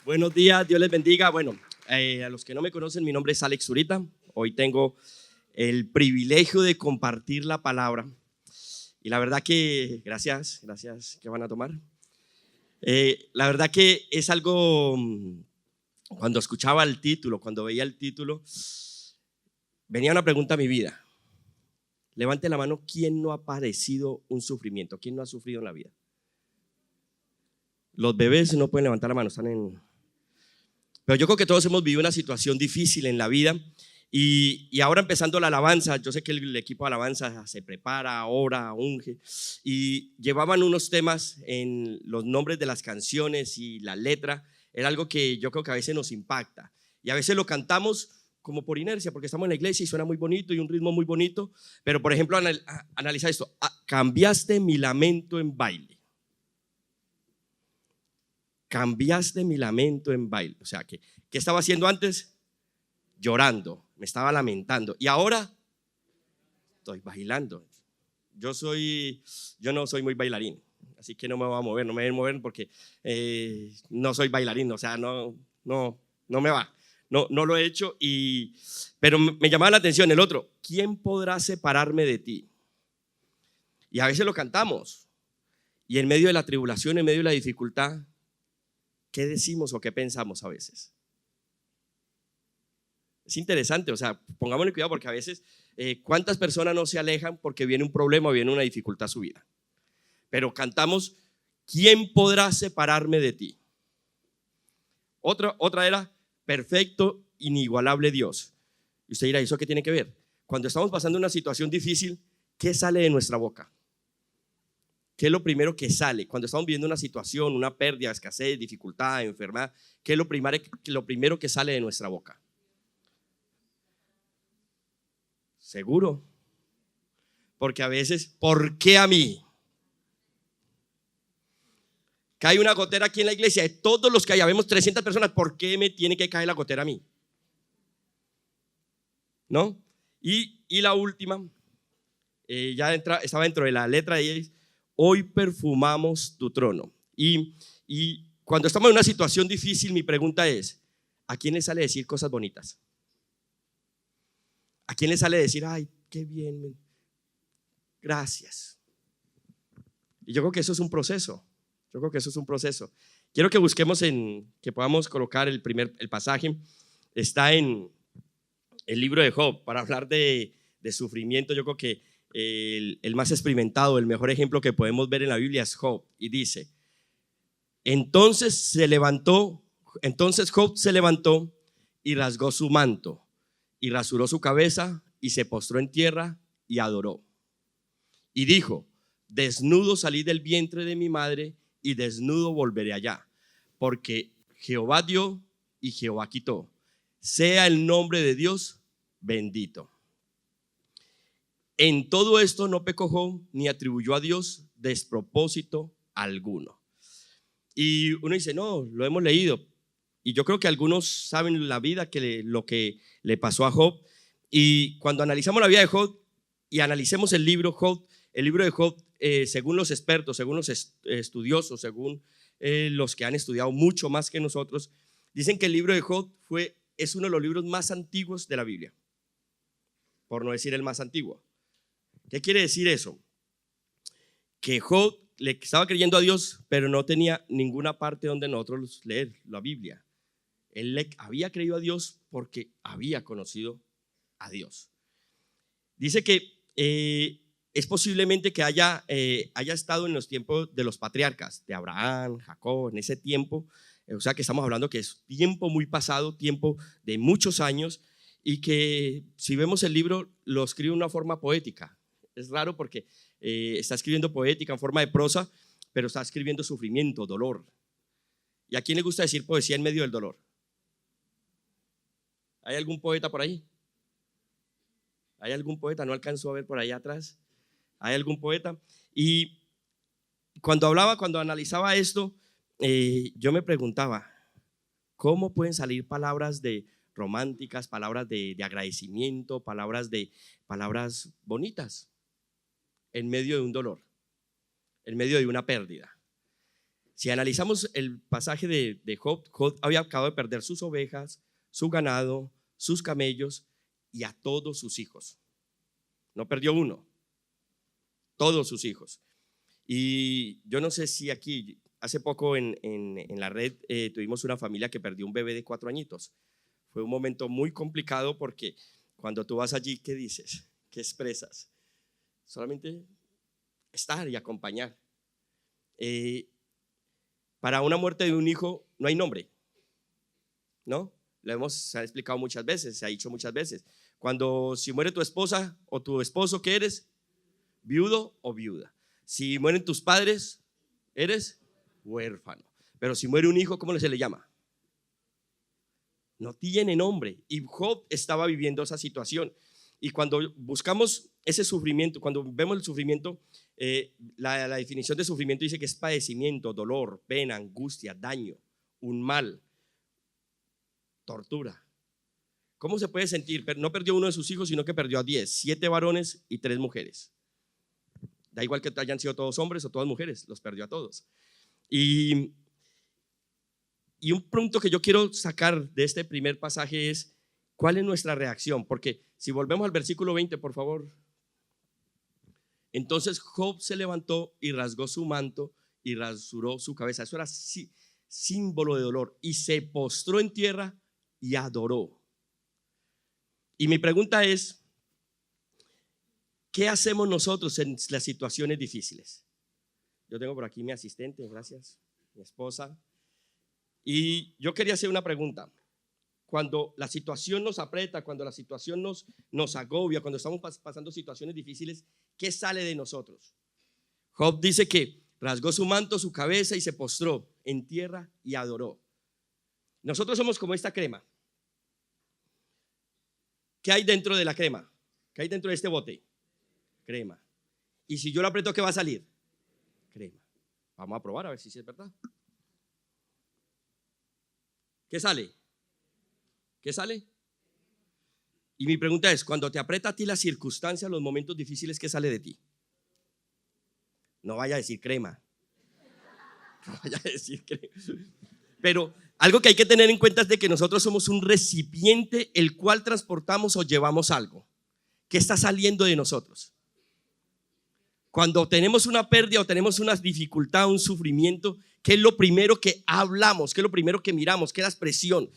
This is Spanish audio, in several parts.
Buenos días, Dios les bendiga. Bueno, a los que no me conocen, mi nombre es Alex Zurita. Hoy tengo el privilegio de compartir la palabra. Y la verdad que, gracias, ¿qué van a tomar? La verdad que es algo, cuando escuchaba el título, cuando veía el título, venía una pregunta a mi vida. Levante la mano, ¿quién no ha padecido un sufrimiento? ¿Quién no ha sufrido en la vida? Los bebés no pueden levantar la mano, están en... Pero yo creo que todos hemos vivido una situación difícil en la vida y ahora empezando la alabanza, yo sé que el equipo de alabanza se prepara, ora, unge y llevaban unos temas en los nombres de las canciones y la letra, era algo que yo creo que a veces nos impacta y a veces lo cantamos como por inercia porque estamos en la iglesia y suena muy bonito y un ritmo muy bonito, pero por ejemplo analiza esto, cambiaste mi lamento en baile. Cambiaste mi lamento en baile. O sea, ¿qué estaba haciendo antes? Llorando, me estaba lamentando. Y ahora estoy bailando. Yo no soy muy bailarín, así que no me voy a mover, no me voy a mover porque no soy bailarín, o sea, no me va. No lo he hecho, pero me llamaba la atención el otro. ¿Quién podrá separarme de ti? Y a veces lo cantamos. Y en medio de la tribulación, en medio de la dificultad, ¿qué decimos o qué pensamos a veces? Es interesante, o sea, pongámosle cuidado porque a veces ¿cuántas personas no se alejan porque viene un problema o viene una dificultad a su vida? Pero cantamos, ¿quién podrá separarme de ti? Otra era, perfecto, inigualable Dios. Y usted dirá, ¿eso qué tiene que ver? Cuando estamos pasando una situación difícil, ¿qué sale de nuestra boca? ¿Qué es lo primero que sale? Cuando estamos viviendo una situación, una pérdida, escasez, dificultad, enfermedad, ¿qué es lo primero que sale de nuestra boca? Seguro. Porque a veces, ¿por qué a mí? Cae una gotera aquí en la iglesia, de todos los que hay, vemos 300 personas, ¿por qué me tiene que caer la gotera a mí? ¿No? Y la última, estaba dentro de la letra de ella, hoy perfumamos tu trono. Y cuando estamos en una situación difícil, mi pregunta es, ¿a quién le sale decir cosas bonitas? ¿A quién le sale decir, ay, qué bien, gracias? Y yo creo que eso es un proceso. Quiero que busquemos que podamos colocar el pasaje. Está en el libro de Job, para hablar de sufrimiento. Yo creo que el más experimentado, el mejor ejemplo que podemos ver en la Biblia es Job. Y dice, entonces Job se levantó y rasgó su manto y rasuró su cabeza y se postró en tierra y adoró. Y dijo, desnudo salí del vientre de mi madre y desnudo volveré allá, porque Jehová dio y Jehová quitó. Sea el nombre de Dios bendito. En todo esto no pecó Job ni atribuyó a Dios despropósito alguno. Y uno dice, no, lo hemos leído. Y yo creo que algunos saben la vida, lo que le pasó a Job. Y cuando analizamos la vida de Job y analicemos el libro de Job, según los expertos, según los estudiosos, según los que han estudiado mucho más que nosotros, dicen que el libro de Job es uno de los libros más antiguos de la Biblia, por no decir el más antiguo. ¿Qué quiere decir eso? Que Job le estaba creyendo a Dios, pero no tenía ninguna parte donde nosotros leer la Biblia. Él le había creído a Dios porque había conocido a Dios. Dice que es posiblemente que haya estado en los tiempos de los patriarcas, de Abraham, Jacob, en ese tiempo. O sea que estamos hablando que es tiempo muy pasado, tiempo de muchos años, y que si vemos el libro lo escribe de una forma poética. Es raro porque está escribiendo poética en forma de prosa, pero está escribiendo sufrimiento, dolor. ¿Y a quién le gusta decir poesía en medio del dolor? ¿Hay algún poeta por ahí? ¿Hay algún poeta? No alcanzo a ver por allá atrás. ¿Hay algún poeta? Y cuando analizaba esto, yo me preguntaba, ¿cómo pueden salir palabras románticas, palabras de agradecimiento, palabras bonitas en medio de un dolor, en medio de una pérdida. Si analizamos el pasaje de Job, Job había acabado de perder sus ovejas, su ganado, sus camellos y a todos sus hijos. No perdió uno, todos sus hijos. Y yo no sé si aquí, hace poco en la red tuvimos una familia que perdió un bebé de 4 añitos. Fue un momento muy complicado porque cuando tú vas allí, ¿qué dices? ¿Qué expresas? Solamente estar y acompañar. Para una muerte de un hijo no hay nombre, ¿no? Se ha explicado muchas veces, se ha dicho muchas veces. Si muere tu esposa o tu esposo, ¿qué eres? Viudo o viuda. Si mueren tus padres, eres huérfano. Pero si muere un hijo, ¿cómo se le llama? No tiene nombre. Y Job estaba viviendo esa situación. Y cuando buscamos ese sufrimiento, cuando vemos el sufrimiento, la definición de sufrimiento dice que es padecimiento, dolor, pena, angustia, daño, un mal, tortura. ¿Cómo se puede sentir? No perdió uno de sus hijos, sino que perdió a 10, 7 varones y 3 mujeres. Da igual que hayan sido todos hombres o todas mujeres, los perdió a todos. Y un punto que yo quiero sacar de este primer pasaje es ¿cuál es nuestra reacción? Porque si volvemos al versículo 20, por favor. Entonces Job se levantó y rasgó su manto y rasuró su cabeza. Eso era símbolo de dolor. Y se postró en tierra y adoró. Y mi pregunta es, ¿qué hacemos nosotros en las situaciones difíciles? Yo tengo por aquí mi asistente, gracias, mi esposa. Y yo quería hacer una pregunta. Cuando la situación nos aprieta, cuando la situación nos agobia, cuando estamos pasando situaciones difíciles, ¿qué sale de nosotros? Job dice que rasgó su manto, su cabeza y se postró en tierra y adoró. Nosotros somos como esta crema. ¿Qué hay dentro de la crema? ¿Qué hay dentro de este bote? Crema. Y si yo lo aprieto, ¿qué va a salir? Crema. Vamos a probar a ver si es verdad. ¿Qué sale? ¿Qué sale? Y mi pregunta es, cuando te aprieta a ti las circunstancias, los momentos difíciles, ¿qué sale de ti? No vaya a decir crema. No vaya a decir crema. Pero algo que hay que tener en cuenta es de que nosotros somos un recipiente el cual transportamos o llevamos algo. ¿Qué está saliendo de nosotros? Cuando tenemos una pérdida o tenemos una dificultad, un sufrimiento, ¿qué es lo primero que hablamos? ¿Qué es lo primero que miramos? ¿Qué es la expresión?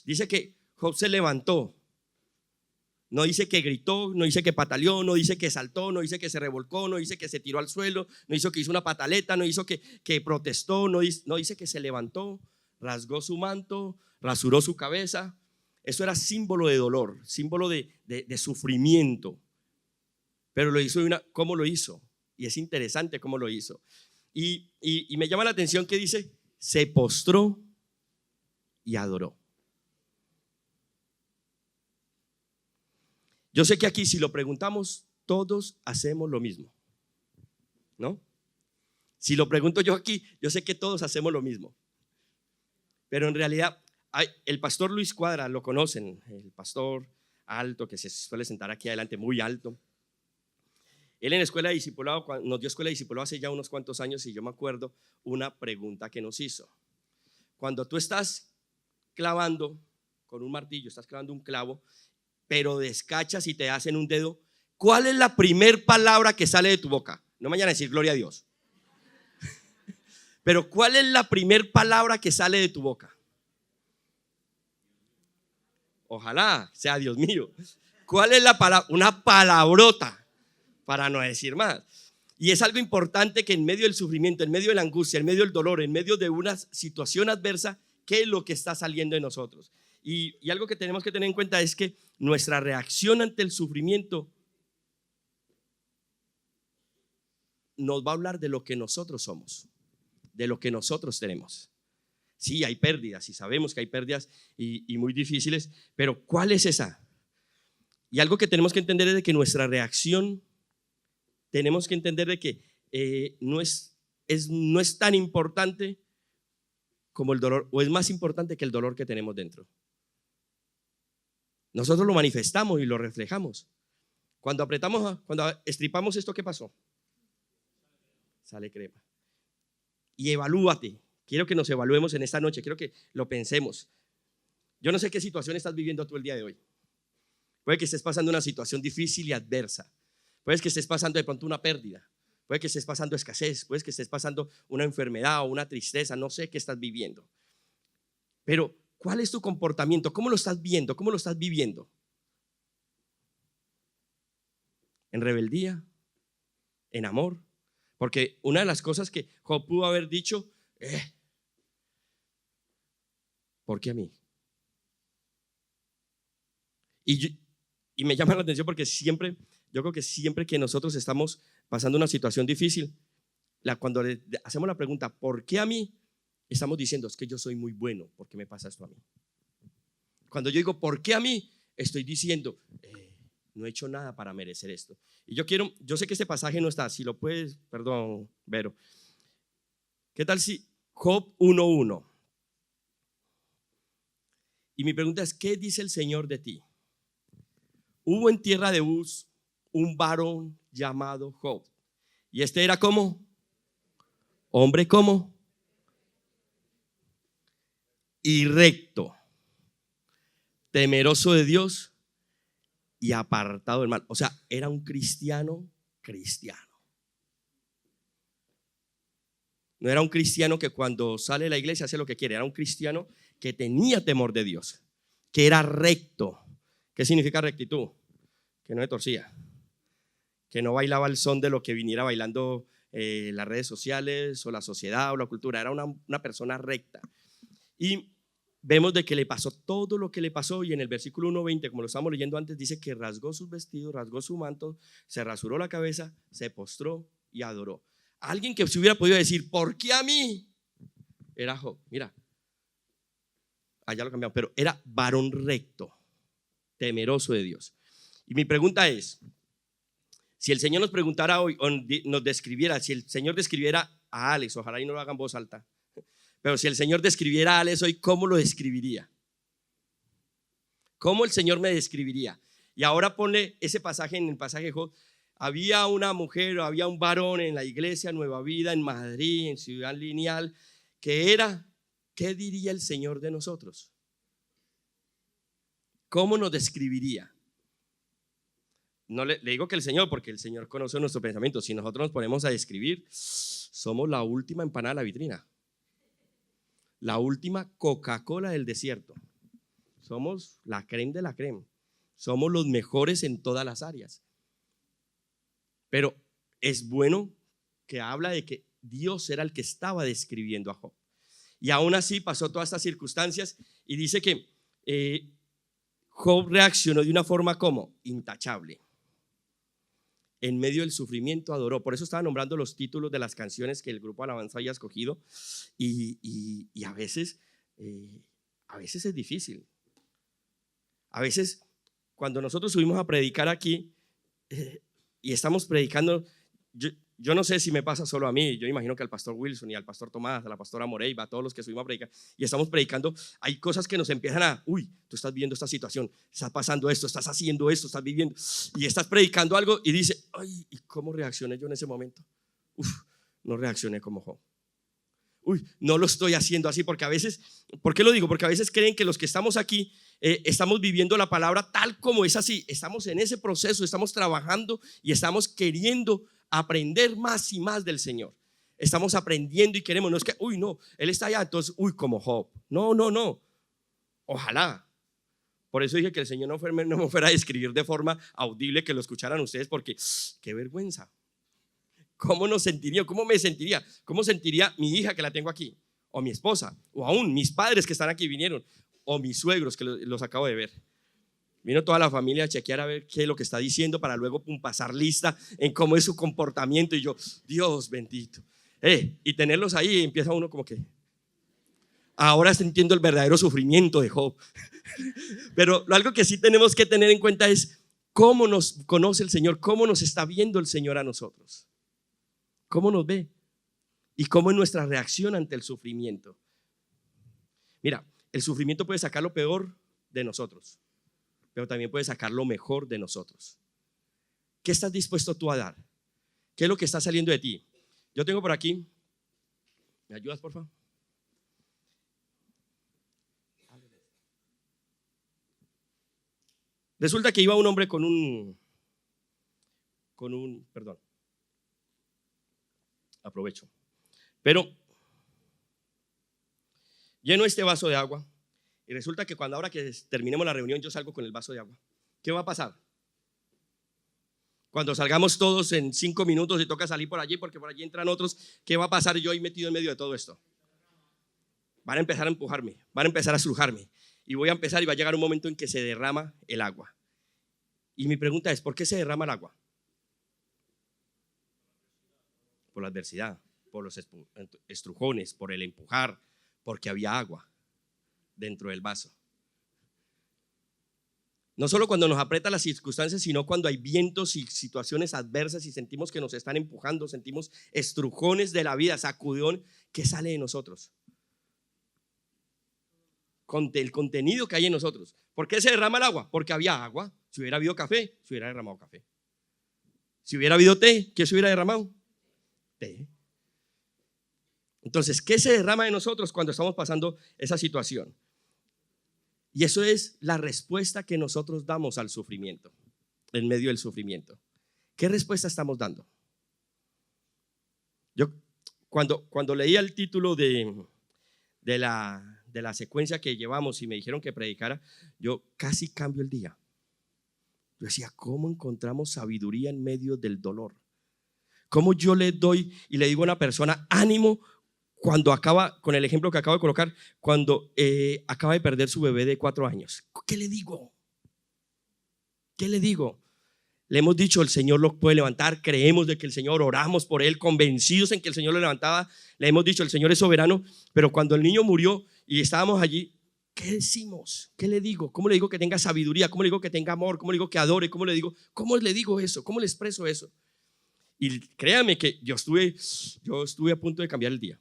Dice que Job se levantó. No dice que gritó, no dice que pataleó, no dice que saltó, no dice que se revolcó, no dice que se tiró al suelo, no dice que hizo una pataleta, no dice que protestó, no dice que se levantó, rasgó su manto, rasuró su cabeza. Eso era símbolo de dolor, símbolo de sufrimiento. Pero lo hizo ¿cómo lo hizo? Y es interesante cómo lo hizo. Y me llama la atención que dice, se postró y adoró. Yo sé que aquí si lo preguntamos, todos hacemos lo mismo, ¿no? Si lo pregunto yo aquí, yo sé que todos hacemos lo mismo. Pero en realidad, el pastor Luis Cuadra, lo conocen, el pastor alto que se suele sentar aquí adelante, muy alto. Él en escuela de discipulado, nos dio escuela de discipulado hace ya unos cuantos años y yo me acuerdo una pregunta que nos hizo. Cuando tú estás clavando con un martillo, estás clavando un clavo, pero descachas y te hacen un dedo, ¿cuál es la primer palabra que sale de tu boca? No me vayan a decir gloria a Dios. Pero ¿cuál es la primer palabra que sale de tu boca? Ojalá sea Dios mío. ¿Cuál es la palabra? Una palabrota, para no decir más. Y es algo importante que en medio del sufrimiento, en medio de la angustia, en medio del dolor, en medio de una situación adversa, ¿qué es lo que está saliendo de nosotros? Y algo que tenemos que tener en cuenta es que nuestra reacción ante el sufrimiento nos va a hablar de lo que nosotros somos, de lo que nosotros tenemos. Sí, hay pérdidas y sabemos que hay pérdidas y muy difíciles, pero ¿cuál es esa? Y algo que tenemos que entender es de que nuestra reacción, tenemos que entender de que no es tan importante como el dolor, o es más importante que el dolor que tenemos dentro. Nosotros lo manifestamos y lo reflejamos. Cuando estripamos esto, ¿qué pasó? sale crema. Y evalúate. Quiero que nos evaluemos en esta noche, quiero que lo pensemos. Yo no sé qué situación estás viviendo tú el día de hoy. Puede que estés pasando una situación difícil y adversa. Puede que estés pasando de pronto una pérdida. Puede que estés pasando escasez. Puede que estés pasando una enfermedad o una tristeza. No sé qué estás viviendo. Pero, ¿cuál es tu comportamiento? ¿Cómo lo estás viendo? ¿Cómo lo estás viviendo? ¿En rebeldía? ¿En amor? Porque una de las cosas que Job pudo haber dicho, ¿por qué a mí? Y me llama la atención porque yo creo que siempre que nosotros estamos pasando una situación difícil, cuando le hacemos la pregunta, ¿por qué a mí? Estamos diciendo, es que yo soy muy bueno, ¿por qué me pasa esto a mí? Cuando yo digo, ¿por qué a mí? Estoy diciendo, no he hecho nada para merecer esto. Y yo sé que este pasaje no está, si lo puedes, perdón, Vero. ¿Qué tal si Job 1:1? Y mi pregunta es, ¿qué dice el Señor de ti? Hubo en tierra de Uz un varón llamado Job. Y este era como hombre como y recto, temeroso de Dios y apartado del mal. O sea, era un cristiano. No era un cristiano que cuando sale de la iglesia hace lo que quiere. Era un cristiano que tenía temor de Dios, que era recto. ¿Qué significa rectitud? Que no se torcía, que no bailaba al son de lo que viniera bailando las redes sociales o la sociedad o la cultura. Era una persona recta. Y vemos de que le pasó todo lo que le pasó, y en el versículo 1:20, como lo estábamos leyendo antes, dice que rasgó sus vestidos, rasgó su manto, se rasuró la cabeza, se postró y adoró. Alguien que se hubiera podido decir, ¿por qué a mí? Era Job. Mira, allá lo cambiamos, pero era varón recto, temeroso de Dios. Y mi pregunta es, si el Señor nos preguntara hoy, o nos describiera, si el Señor describiera a Alex, ojalá y no lo hagan en voz alta, pero si el Señor describiera a Alex hoy, ¿cómo lo describiría? ¿Cómo el Señor me describiría? Y ahora pone ese pasaje en el pasaje de Job. Había una mujer, había un varón en la iglesia Nueva Vida en Madrid, en Ciudad Lineal, que era, ¿qué diría el Señor de nosotros? ¿Cómo nos describiría? No le digo que el Señor, porque el Señor conoce nuestros pensamientos. Si nosotros nos ponemos a describir, somos la última empanada de la vitrina, la última Coca-Cola del desierto. Somos la creme de la creme. Somos los mejores en todas las áreas. Pero es bueno que habla de que Dios era el que estaba describiendo a Job. Y aún así pasó todas estas circunstancias y dice que Job reaccionó de una forma como intachable. En medio del sufrimiento adoró. Por eso estaba nombrando los títulos de las canciones que el grupo Alabanza había escogido. Y a veces es difícil. A veces cuando nosotros subimos a predicar aquí y estamos predicando, yo no sé si me pasa solo a mí, yo imagino que al pastor Wilson y al pastor Tomás, a la pastora Moreiva, a todos los que subimos a predicar y estamos predicando, hay cosas que nos empiezan tú estás viendo esta situación, está pasando esto, estás haciendo esto, estás viviendo y estás predicando algo y dice, ay, ¿y cómo reaccioné yo en ese momento? No reaccioné como Job. No lo estoy haciendo así, porque a veces, ¿por qué lo digo? Porque a veces creen que los que estamos aquí estamos viviendo la palabra tal como es así, estamos en ese proceso, estamos trabajando y estamos queriendo aprender más y más del Señor. Estamos aprendiendo y queremos, no es que, no, Él está allá, entonces, como Job. No, ojalá. Por eso dije que el Señor no me fuera a describir de forma audible que lo escucharan ustedes, porque qué vergüenza. ¿Cómo nos sentiría? ¿Cómo me sentiría? ¿Cómo sentiría mi hija que la tengo aquí? O mi esposa, o aún mis padres que están aquí vinieron, o mis suegros que los acabo de ver. Vino toda la familia a chequear a ver qué es lo que está diciendo para luego pasar lista en cómo es su comportamiento. Y yo, Dios bendito. Y tenerlos ahí empieza uno como que, ahora entiendo el verdadero sufrimiento de Job. Pero algo que sí tenemos que tener en cuenta es cómo nos conoce el Señor, cómo nos está viendo el Señor a nosotros. ¿Cómo nos ve? ¿Y cómo es nuestra reacción ante el sufrimiento? Mira, el sufrimiento puede sacar lo peor de nosotros, pero también puede sacar lo mejor de nosotros. ¿Qué estás dispuesto tú a dar? ¿Qué es lo que está saliendo de ti? Yo tengo por aquí, ¿me ayudas por favor? Resulta que iba un hombre con un, perdón, aprovecho, pero lleno este vaso de agua y resulta que cuando ahora que terminemos la reunión yo salgo con el vaso de agua. ¿Qué va a pasar? Cuando salgamos todos en 5 minutos y toca salir por allí porque por allí entran otros, ¿qué va a pasar yo ahí metido en medio de todo esto? Van a empezar a empujarme, van a empezar a estrujarme y voy a empezar y va a llegar un momento en que se derrama el agua. Y mi pregunta es, ¿por qué se derrama el agua? Por la adversidad, por los estrujones, por el empujar, porque había agua dentro del vaso. No solo cuando nos aprieta las circunstancias, sino cuando hay vientos y situaciones adversas y sentimos que nos están empujando, sentimos estrujones de la vida, sacudón, ¿qué sale de nosotros? El contenido que hay en nosotros. ¿Por qué se derrama el agua? Porque había agua. Si hubiera habido café, se hubiera derramado café. Si hubiera habido té, ¿qué se hubiera derramado? Té. Entonces, ¿qué se derrama de nosotros cuando estamos pasando esa situación? Y eso es la respuesta que nosotros damos al sufrimiento, en medio del sufrimiento. ¿Qué respuesta estamos dando? Yo cuando leía el título de la secuencia que llevamos y me dijeron que predicara, yo casi cambio el día. Yo decía, ¿cómo encontramos sabiduría en medio del dolor? ¿Cómo yo le doy y le digo a una persona ánimo cuando acaba, con el ejemplo que acabo de colocar, cuando acaba de perder su bebé de 4 años? ¿Qué le digo? ¿Qué le digo? Le hemos dicho, el Señor lo puede levantar, creemos de que el Señor, oramos por él, convencidos en que el Señor lo levantaba. Le hemos dicho, el Señor es soberano, pero cuando el niño murió y estábamos allí, ¿qué decimos? ¿Qué le digo? ¿Cómo le digo que tenga sabiduría? ¿Cómo le digo que tenga amor? ¿Cómo le digo que adore? ¿Cómo le digo eso? ¿Cómo le expreso eso? Y créanme que yo estuve a punto de cambiar el día.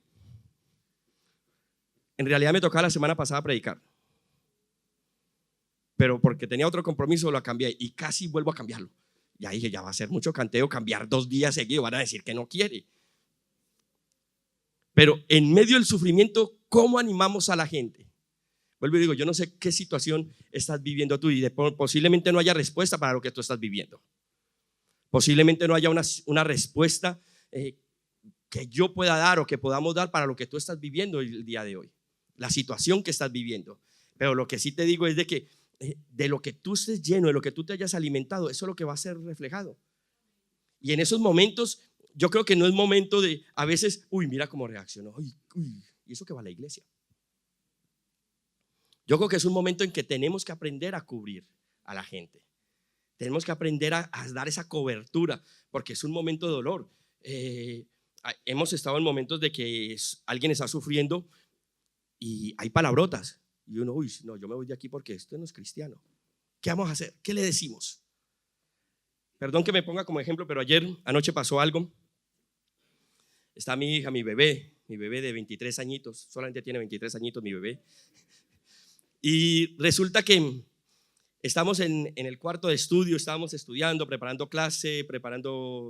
En realidad me tocaba la semana pasada predicar, pero porque tenía otro compromiso lo cambié y casi vuelvo a cambiarlo. Ya dije, ya va a ser mucho canteo cambiar 2 días seguidos, van a decir que no quiere. Pero en medio del sufrimiento, ¿cómo animamos a la gente? Vuelvo y digo, yo no sé qué situación estás viviendo tú y posiblemente no haya respuesta para lo que tú estás viviendo. Posiblemente no haya una respuesta que yo pueda dar o que podamos dar para lo que tú estás viviendo el día de hoy, la situación que estás viviendo. Pero lo que sí te digo es de que de lo que tú estés lleno, de lo que tú te hayas alimentado, eso es lo que va a ser reflejado. Y en esos momentos, yo creo que no es momento de, a veces, mira cómo reaccionó, y eso que va a la iglesia. Yo creo que es un momento en que tenemos que aprender a cubrir a la gente. Tenemos que aprender a dar esa cobertura, porque es un momento de dolor. Hemos estado en momentos de que alguien está sufriendo y hay palabrotas. Y uno, no, yo me voy de aquí porque esto no es cristiano. ¿Qué vamos a hacer? ¿Qué le decimos? Perdón que me ponga como ejemplo, pero anoche pasó algo. Está mi hija, mi bebé de 23 añitos, solamente tiene 23 añitos mi bebé. Y resulta que estamos en el cuarto de estudio, estábamos estudiando, preparando clase,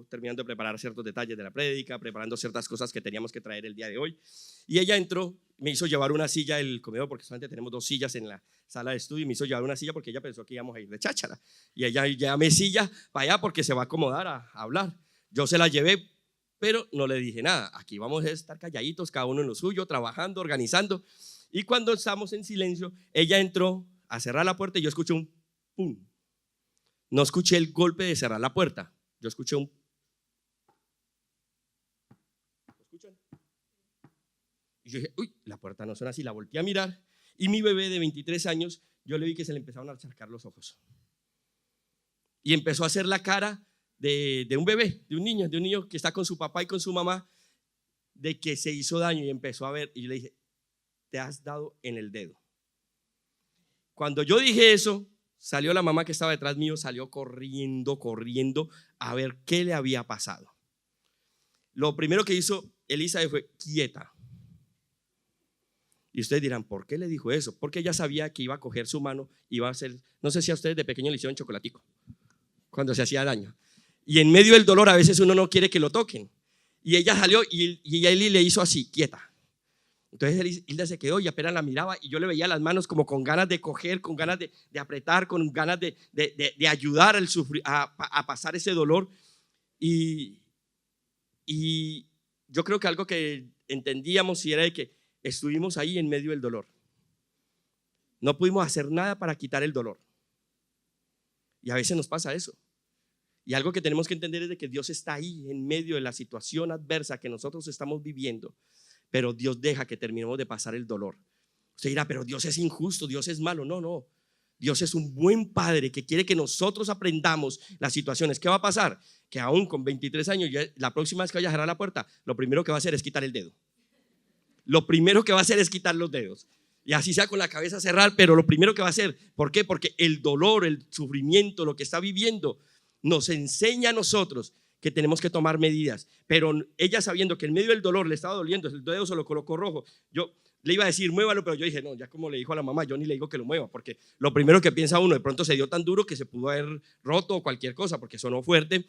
terminando de preparar ciertos detalles de la prédica, preparando ciertas cosas que teníamos que traer el día de hoy. Y ella entró, me hizo llevar una silla del comedor, porque solamente tenemos 2 sillas en la sala de estudio, y me hizo llevar una silla porque ella pensó que íbamos a ir de cháchara. Y ella llévame silla para allá porque se va a acomodar a hablar. Yo se la llevé, pero no le dije nada. Aquí vamos a estar calladitos, cada uno en lo suyo, trabajando, organizando. Y cuando estamos en silencio, ella entró a cerrar la puerta y yo escuché un ¡pum! No escuché el golpe de cerrar la puerta. Yo escuché un. ¿Lo escuchan? Y yo dije, la puerta no suena así. La volteé a mirar y mi bebé de 23 años, yo le vi que se le empezaron a acharcar los ojos. Y empezó a hacer la cara de un bebé, de un niño que está con su papá y con su mamá, de que se hizo daño y empezó a ver. Y yo le dije, te has dado en el dedo. Cuando yo dije eso, salió la mamá que estaba detrás mío, salió corriendo a ver qué le había pasado. Lo primero que hizo Elizabeth fue quieta. Y ustedes dirán, ¿por qué le dijo eso? Porque ella sabía que iba a coger su mano, iba a hacer, no sé si a ustedes de pequeño le hicieron chocolatico cuando se hacía daño. Y en medio del dolor a veces uno no quiere que lo toquen. Y ella salió y Eli le hizo así, quieta. Entonces Hilda se quedó y apenas la miraba y yo le veía las manos como con ganas de coger, con ganas de apretar, con ganas de ayudar a pasar ese dolor. Y yo creo que algo que entendíamos era de que estuvimos ahí en medio del dolor. No pudimos hacer nada para quitar el dolor. Y a veces nos pasa eso. Y algo que tenemos que entender es de que Dios está ahí en medio de la situación adversa que nosotros estamos viviendo, pero Dios deja que terminemos de pasar el dolor. Usted dirá, pero Dios es injusto, Dios es malo. No, no. Dios es un buen padre que quiere que nosotros aprendamos las situaciones. ¿Qué va a pasar? Que aún con 23 años, la próxima vez que vaya a cerrar la puerta, lo primero que va a hacer es quitar el dedo. Lo primero que va a hacer es quitar los dedos. Y así sea con la cabeza cerrar, pero lo primero que va a hacer, ¿por qué? Porque el dolor, el sufrimiento, lo que está viviendo, nos enseña a nosotros que tenemos que tomar medidas. Pero ella, sabiendo que en medio del dolor le estaba doliendo, el dedo se lo colocó rojo. Yo le iba a decir, muévalo, pero yo dije, no, ya como le dijo a la mamá, yo ni le digo que lo mueva, porque lo primero que piensa uno, de pronto se dio tan duro que se pudo haber roto o cualquier cosa, porque sonó fuerte,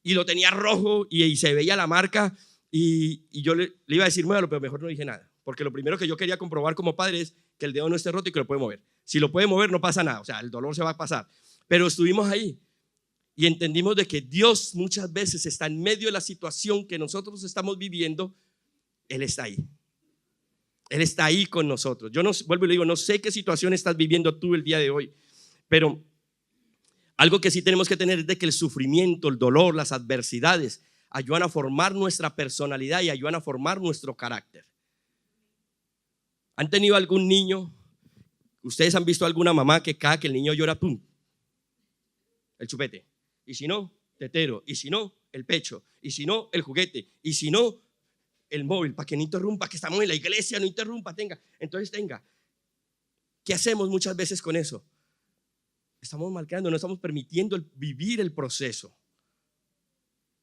y lo tenía rojo y se veía la marca, y yo le iba a decir, muévalo, pero mejor no dije nada, porque lo primero que yo quería comprobar como padre es que el dedo no esté roto y que lo puede mover. Si lo puede mover, no pasa nada, o sea, el dolor se va a pasar. Pero estuvimos ahí y entendimos de que Dios muchas veces está en medio de la situación que nosotros estamos viviendo. Él está ahí. Él está ahí con nosotros. Yo no, vuelvo y le digo, no sé qué situación estás viviendo tú el día de hoy, pero algo que sí tenemos que tener es de que el sufrimiento, el dolor, las adversidades ayudan a formar nuestra personalidad y ayudan a formar nuestro carácter. ¿Han tenido algún niño? ¿Ustedes han visto alguna mamá que cada que el niño llora, pum, el chupete? Y si no, tetero. Y si no, el pecho. Y si no, el juguete. Y si no, el móvil, para que no interrumpa, que estamos en la iglesia, no interrumpa, tenga. Entonces tenga. ¿Qué hacemos muchas veces con eso? Estamos marcando, no estamos permitiendo vivir el proceso.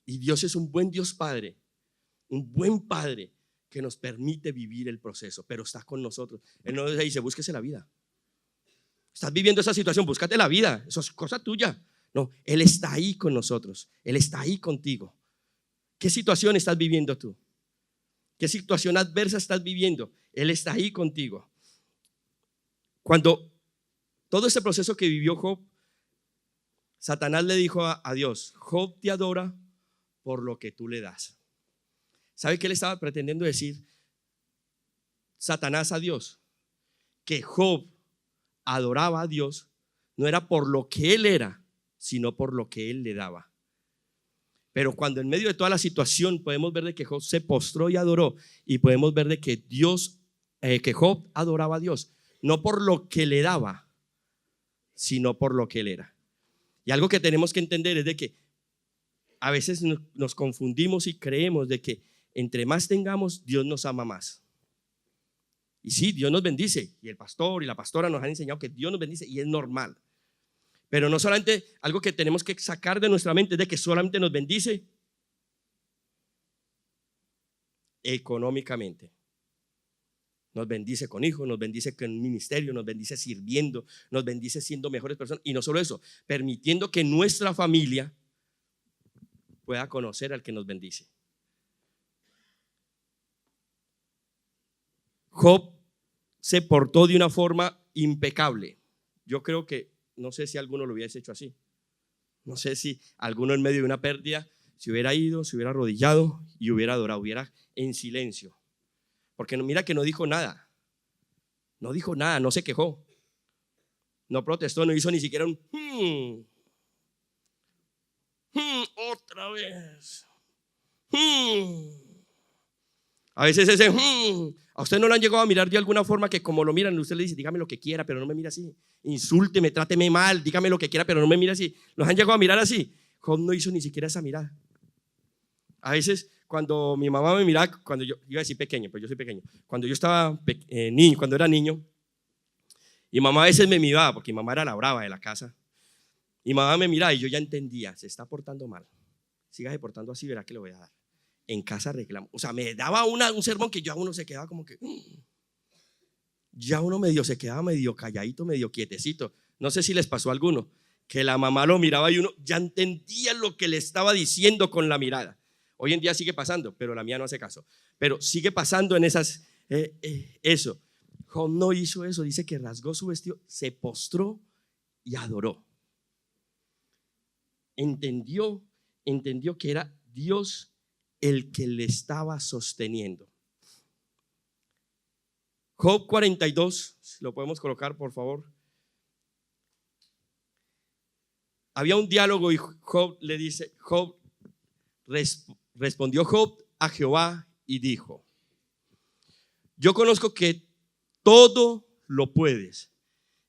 Y Dios es un buen Dios Padre, un buen Padre que nos permite vivir el proceso, pero está con nosotros. Él no dice, búsquese la vida. Estás viviendo esa situación, búscate la vida, eso es cosa tuya. No, Él está ahí con nosotros, Él está ahí contigo. ¿Qué situación estás viviendo tú? ¿Qué situación adversa estás viviendo? Él está ahí contigo. Cuando todo ese proceso que vivió Job, Satanás le dijo a Dios, Job te adora por lo que tú le das. ¿Sabe qué le estaba pretendiendo decir Satanás a Dios? Que Job adoraba a Dios no era por lo que él era, sino por lo que él le daba. Pero cuando en medio de toda la situación podemos ver de que Job se postró y adoró, y podemos ver de que que Job adoraba a Dios no por lo que le daba, sino por lo que él era. Y algo que tenemos que entender es de que a veces nos confundimos y creemos de que entre más tengamos, Dios nos ama más. Y sí, Dios nos bendice, y el pastor y la pastora nos han enseñado que Dios nos bendice, y es normal. Pero no solamente, algo que tenemos que sacar de nuestra mente es de que solamente nos bendice económicamente. Nos bendice con hijos, nos bendice con ministerio, nos bendice sirviendo, nos bendice siendo mejores personas. Y no solo eso, permitiendo que nuestra familia pueda conocer al que nos bendice. Job se portó de una forma impecable. Yo creo que, no sé si alguno lo hubiese hecho así. No sé si alguno en medio de una pérdida se hubiera ido, se hubiera arrodillado y hubiera adorado, hubiera en silencio. Porque mira que no dijo nada. No dijo nada, no se quejó. No protestó, no hizo ni siquiera un otra vez. A veces ese a usted no lo han llegado a mirar de alguna forma que como lo miran, usted le dice, dígame lo que quiera, pero no me mire así. Insúlteme, tráteme mal, dígame lo que quiera, pero no me mire así. ¿Los han llegado a mirar así? Job no hizo ni siquiera esa mirada. A veces cuando mi mamá me miraba, cuando yo iba a decir pequeño, pero yo soy pequeño. Cuando yo estaba niño, cuando era niño, y mamá a veces me miraba, porque mi mamá era la brava de la casa. Y mamá me miraba y yo ya entendía, se está portando mal. Sígase portando así, verá que le voy a dar. En casa reclamo. O sea, me daba un sermón que ya uno se quedaba como que ya uno se quedaba medio calladito, medio quietecito. No sé si les pasó a alguno, que la mamá lo miraba y uno ya entendía lo que le estaba diciendo con la mirada. Hoy en día sigue pasando, pero la mía no hace caso. Pero sigue pasando en esas, eso. Job no hizo eso, dice que rasgó su vestido, se postró y adoró. Entendió que era Dios el que le estaba sosteniendo. Job 42, si lo podemos colocar por favor. Había un diálogo y Job le dice, respondió Job a Jehová y dijo: yo conozco que todo lo puedes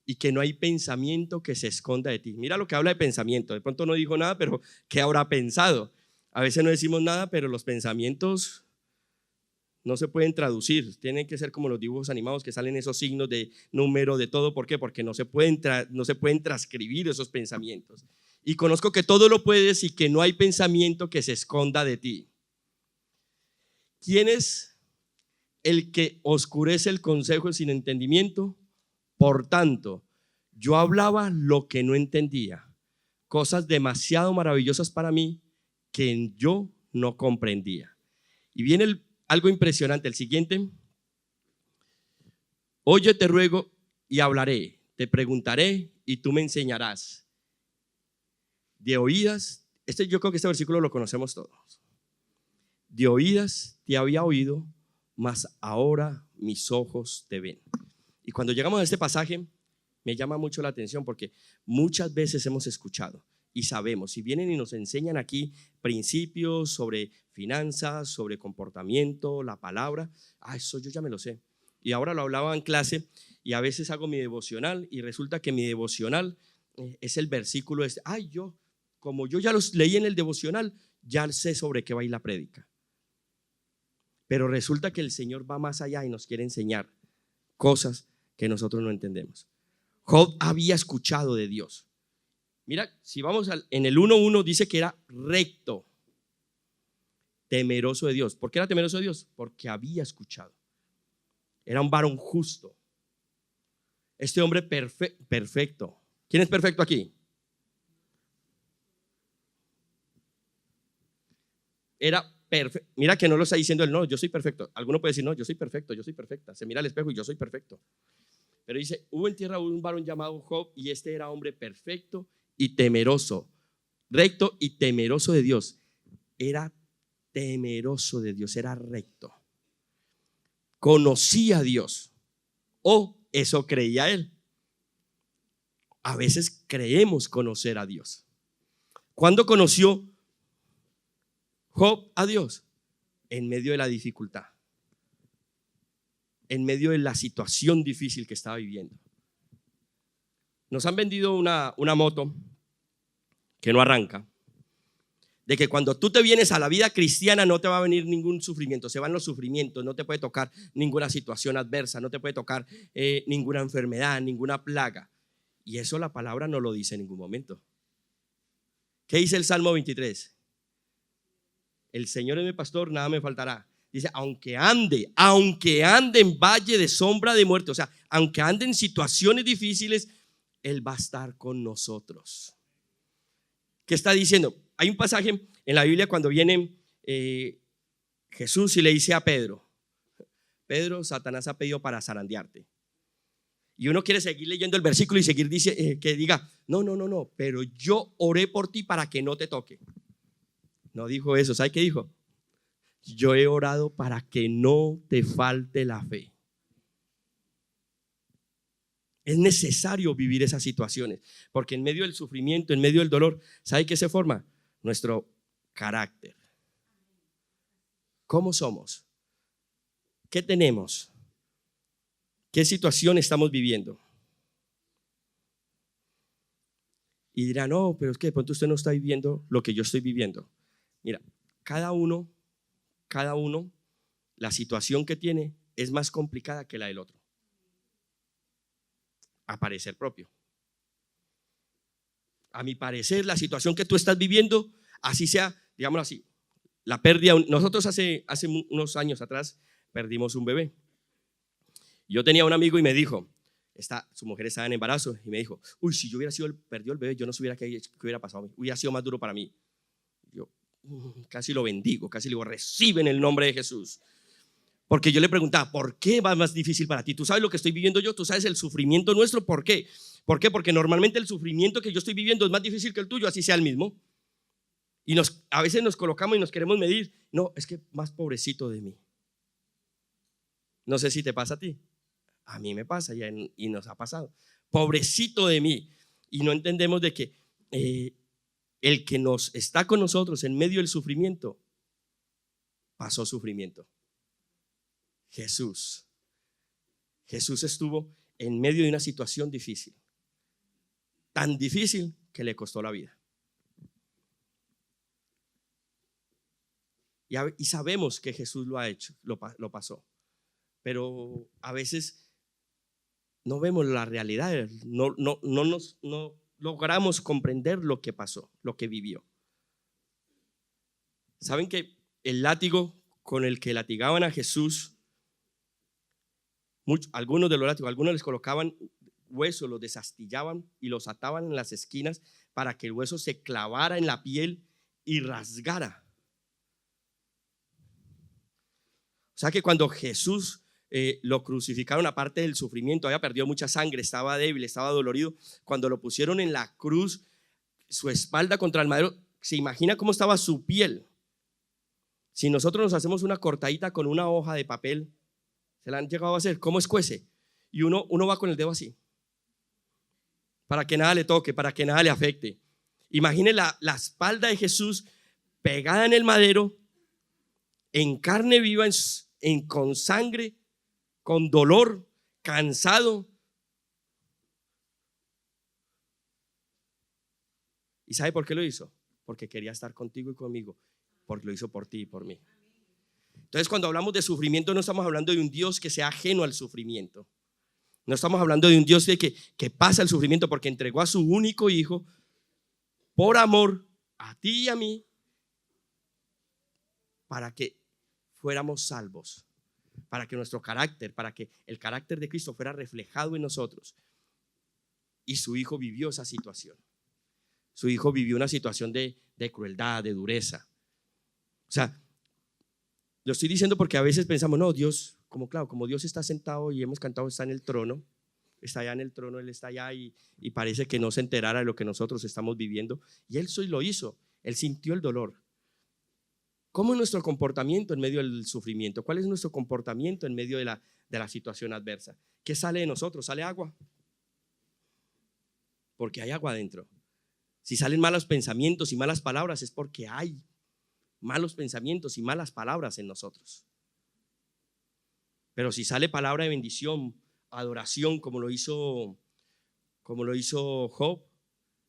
y que no hay pensamiento que se esconda de ti. Mira lo que habla de pensamiento. De pronto no dijo nada, pero ¿qué habrá pensado? A veces no decimos nada, pero los pensamientos no se pueden traducir. Tienen que ser como los dibujos animados que salen esos signos de número, de todo. ¿Por qué? Porque no se pueden transcribir esos pensamientos. Y conozco que todo lo puedes y que no hay pensamiento que se esconda de ti. ¿Quién es el que oscurece el consejo sin entendimiento? Por tanto, yo hablaba lo que no entendía, cosas demasiado maravillosas para mí que yo no comprendía. Y viene algo impresionante, el siguiente. Oye, te ruego y hablaré, te preguntaré y tú me enseñarás. De oídas, yo creo que este versículo lo conocemos todos. De oídas te había oído, mas ahora mis ojos te ven. Y cuando llegamos a este pasaje, me llama mucho la atención porque muchas veces hemos escuchado y sabemos, si vienen y nos enseñan aquí principios sobre finanzas, sobre comportamiento, la palabra, eso yo ya me lo sé. Y ahora lo hablaba en clase y a veces hago mi devocional y resulta que mi devocional es el versículo este. Como yo ya los leí en el devocional, ya sé sobre qué va a ir la prédica. Pero resulta que el Señor va más allá y nos quiere enseñar cosas que nosotros no entendemos. Job había escuchado de Dios. Mira, si vamos en el 1:1 dice que era recto, temeroso de Dios. ¿Por qué era temeroso de Dios? Porque había escuchado. Era un varón justo. Este hombre perfecto. ¿Quién es perfecto aquí? Era perfecto. Mira que no lo está diciendo él, no, yo soy perfecto. Alguno puede decir, no, yo soy perfecto, yo soy perfecta. Se mira al espejo y yo soy perfecto. Pero dice, hubo en tierra un varón llamado Job y este era hombre perfecto y temeroso, recto y temeroso de Dios. Era temeroso de Dios, era recto. Conocía a Dios, o eso creía él. A veces creemos conocer a Dios. ¿Cuándo conoció Job a Dios? En medio de la dificultad, en medio de la situación difícil que estaba viviendo. Nos han vendido una moto que no arranca, de que cuando tú te vienes a la vida cristiana no te va a venir ningún sufrimiento, se van los sufrimientos, no te puede tocar ninguna situación adversa, no te puede tocar ninguna enfermedad, ninguna plaga. Y eso la palabra no lo dice en ningún momento. ¿Qué dice el Salmo 23? El Señor es mi pastor, nada me faltará. Dice, aunque ande en valle de sombra de muerte, o sea, aunque ande en situaciones difíciles, Él va a estar con nosotros. ¿Qué está diciendo? Hay un pasaje en la Biblia cuando viene Jesús y le dice a Pedro, Satanás ha pedido para zarandearte. Y uno quiere seguir leyendo el versículo y seguir que diga, no, pero yo oré por ti para que no te toque. No dijo eso, ¿sabe qué dijo? Yo he orado para que no te falte la fe. Es necesario vivir esas situaciones, porque en medio del sufrimiento, en medio del dolor, ¿sabe qué se forma? Nuestro carácter. ¿Cómo somos? ¿Qué tenemos? ¿Qué situación estamos viviendo? Y dirá, no, pero es que de pronto usted no está viviendo lo que yo estoy viviendo. Mira, cada uno, la situación que tiene es más complicada que la del otro. A parecer propio. A mi parecer, la situación que tú estás viviendo, así sea, digámoslo así, la pérdida. Nosotros hace unos años atrás perdimos un bebé. Yo tenía un amigo y me dijo, su mujer estaba en embarazo, y me dijo, si yo hubiera perdido el bebé, yo no sabía qué hubiera pasado a mí, hubiera sido más duro para mí. casi lo bendigo, casi le digo, recibe en el nombre de Jesús. Porque yo le preguntaba, ¿por qué va más difícil para ti? ¿Tú sabes lo que estoy viviendo yo? ¿Tú sabes el sufrimiento nuestro? ¿Por qué? ¿Por qué? Porque normalmente el sufrimiento que yo estoy viviendo es más difícil que el tuyo, así sea el mismo. Y a veces nos colocamos y nos queremos medir. No, es que más pobrecito de mí. No sé si te pasa a ti. A mí me pasa y nos ha pasado. Pobrecito de mí. Y no entendemos de que el que nos está con nosotros en medio del sufrimiento pasó sufrimiento. Jesús estuvo en medio de una situación difícil, tan difícil que le costó la vida. Y sabemos que Jesús lo ha hecho, lo pasó, pero a veces no vemos la realidad, no logramos comprender lo que pasó, lo que vivió. ¿Saben que el látigo con el que latigaban a Jesús, algunos de los látigos, algunos les colocaban huesos, los desastillaban y los ataban en las esquinas para que el hueso se clavara en la piel y rasgara? O sea que cuando Jesús lo crucificaron, aparte del sufrimiento, había perdido mucha sangre, estaba débil, estaba dolorido. Cuando lo pusieron en la cruz, su espalda contra el madero, ¿se imagina cómo estaba su piel? Si nosotros nos hacemos una cortadita con una hoja de papel, ¿se la han llegado a hacer? ¿Cómo escuece? Y uno va con el dedo así, para que nada le toque, para que nada le afecte. Imagine la espalda de Jesús pegada en el madero, en carne viva, con sangre, con dolor, cansado. ¿Y sabe por qué lo hizo? Porque quería estar contigo y conmigo, porque lo hizo por ti y por mí. Entonces, cuando hablamos de sufrimiento, no estamos hablando de un Dios que sea ajeno al sufrimiento. No estamos hablando de un Dios que pasa el sufrimiento, porque entregó a su único hijo por amor a ti y a mí, para que fuéramos salvos, para que nuestro carácter, para que el carácter de Cristo fuera reflejado en nosotros. Y su hijo vivió esa situación. Su hijo vivió una situación de crueldad, de dureza. O sea, lo estoy diciendo porque a veces pensamos, no, Dios, como Dios está sentado y hemos cantado, está en el trono, está allá en el trono, Él está allá y parece que no se enterara de lo que nosotros estamos viviendo. Y Él lo hizo, Él sintió el dolor. ¿Cómo es nuestro comportamiento en medio del sufrimiento? ¿Cuál es nuestro comportamiento en medio de la situación adversa? ¿Qué sale de nosotros? ¿Sale agua? Porque hay agua adentro. Si salen malos pensamientos y malas palabras, es porque hay malos pensamientos y malas palabras en nosotros. Pero si sale palabra de bendición, adoración, como lo hizo Job,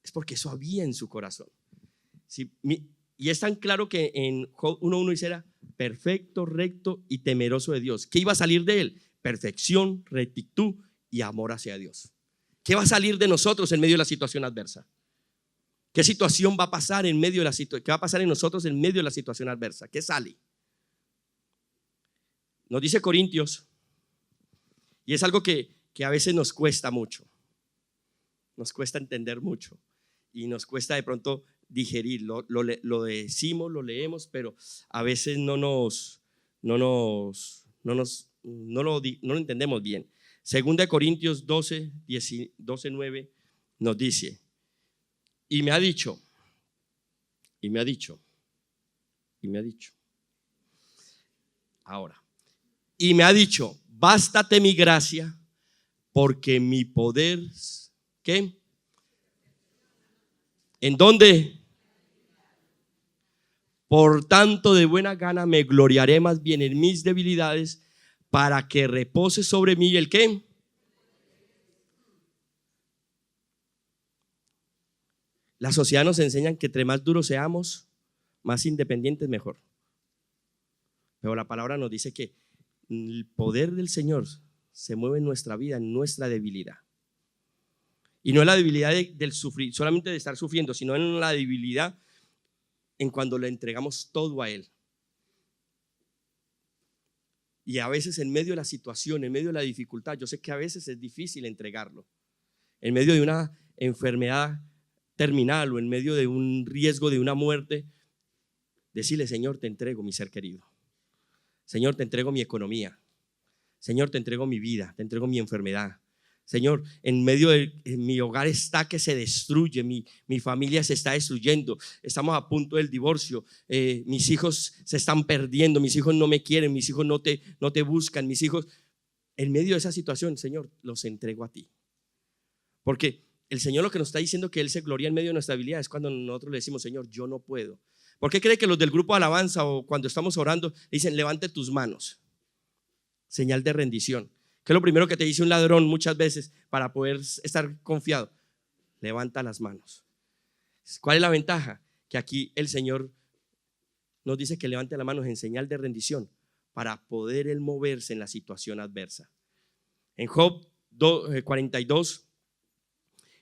es porque eso había en su corazón. Y es tan claro que en Job 1:1 dice: era perfecto, recto y temeroso de Dios. ¿Qué iba a salir de él? Perfección, rectitud y amor hacia Dios. ¿Qué va a salir de nosotros en medio de la situación adversa? ¿Qué situación va a pasar en medio de la situación? ¿Qué va a pasar en nosotros en medio de la situación adversa? ¿Qué sale? Nos dice Corintios, y es algo que a veces nos cuesta mucho, nos cuesta entender mucho y nos cuesta de pronto digerir. Lo decimos, lo leemos, pero a veces no lo entendemos bien. Segunda de Corintios 12:9 nos dice: y me ha dicho, bástate mi gracia, porque mi poder, ¿qué? ¿En dónde? Por tanto, de buena gana me gloriaré más bien en mis debilidades, para que repose sobre mí el ¿qué? La sociedad nos enseña que entre más duros seamos, más independientes, mejor. Pero la palabra nos dice que el poder del Señor se mueve en nuestra vida, en nuestra debilidad. Y no es la debilidad del sufrir, solamente de estar sufriendo, sino en la debilidad en cuando le entregamos todo a Él. Y a veces en medio de la situación, en medio de la dificultad, yo sé que a veces es difícil entregarlo. En medio de una enfermedad terminal o en medio de un riesgo de una muerte, decirle: Señor, te entrego mi ser querido. Señor, te entrego mi economía. Señor, te entrego mi vida, te entrego mi enfermedad. Señor, en medio de mi hogar está que se destruye, mi familia se está destruyendo, estamos a punto del divorcio, mis hijos se están perdiendo, mis hijos no me quieren, mis hijos no te buscan, mis hijos. En medio de esa situación, Señor, los entrego a ti. Porque el Señor lo que nos está diciendo que Él se gloria en medio de nuestra debilidad es cuando nosotros le decimos: Señor, yo no puedo. ¿Por qué cree que los del grupo de alabanza o cuando estamos orando dicen: levante tus manos? Señal de rendición. ¿Qué es lo primero que te dice un ladrón muchas veces para poder estar confiado? Levanta las manos. ¿Cuál es la ventaja? Que aquí el Señor nos dice que levante las manos en señal de rendición para poder Él moverse en la situación adversa. En Job 42,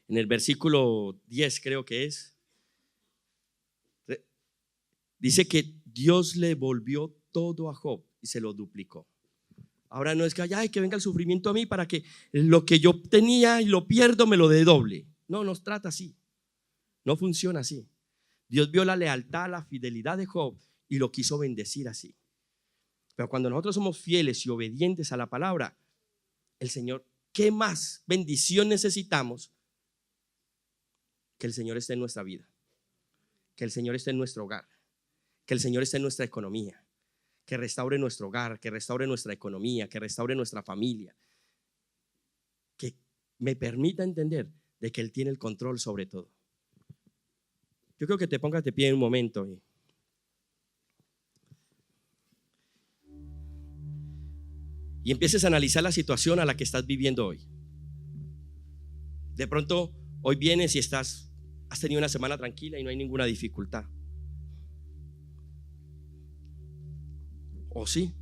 en el versículo 10 creo que es, dice que Dios le volvió todo a Job y se lo duplicó. Ahora no es que ay, que venga el sufrimiento a mí para que lo que yo tenía y lo pierdo me lo dé doble. No nos trata así. No funciona así. Dios vio la lealtad, la fidelidad de Job y lo quiso bendecir así. Pero cuando nosotros somos fieles y obedientes a la palabra, el Señor, ¿qué más bendición necesitamos? Que el Señor esté en nuestra vida, que el Señor esté en nuestro hogar, que el Señor esté en nuestra economía, que restaure nuestro hogar, que restaure nuestra economía, que restaure nuestra familia, que me permita entender de que Él tiene el control sobre todo. Yo creo que te pongas de pie en un momento y empieces a analizar la situación a la que estás viviendo hoy. De pronto hoy vienes y has tenido una semana tranquila y no hay ninguna dificultad. ¿O sí?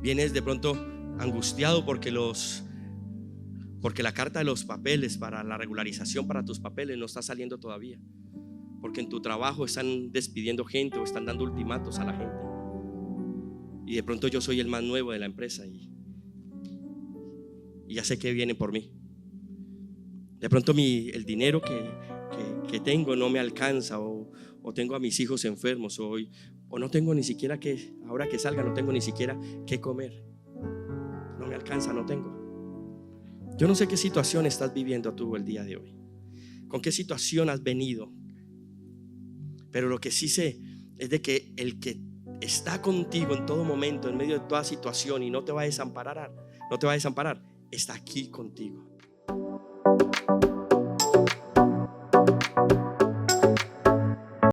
Vienes de pronto angustiado porque la carta de los papeles para la regularización para tus papeles no está saliendo todavía, porque en tu trabajo están despidiendo gente o están dando ultimatos a la gente, y de pronto yo soy el más nuevo de la empresa y ya sé que vienen por mí. De pronto el dinero que tengo no me alcanza, o tengo a mis hijos enfermos, o no tengo ni siquiera ahora que salga no tengo ni siquiera qué comer. No me alcanza, no tengo. Yo no sé qué situación estás viviendo tú el día de hoy, con qué situación has venido, pero lo que sí sé es de que el que está contigo en todo momento, en medio de toda situación, y no te va a desamparar, está aquí contigo.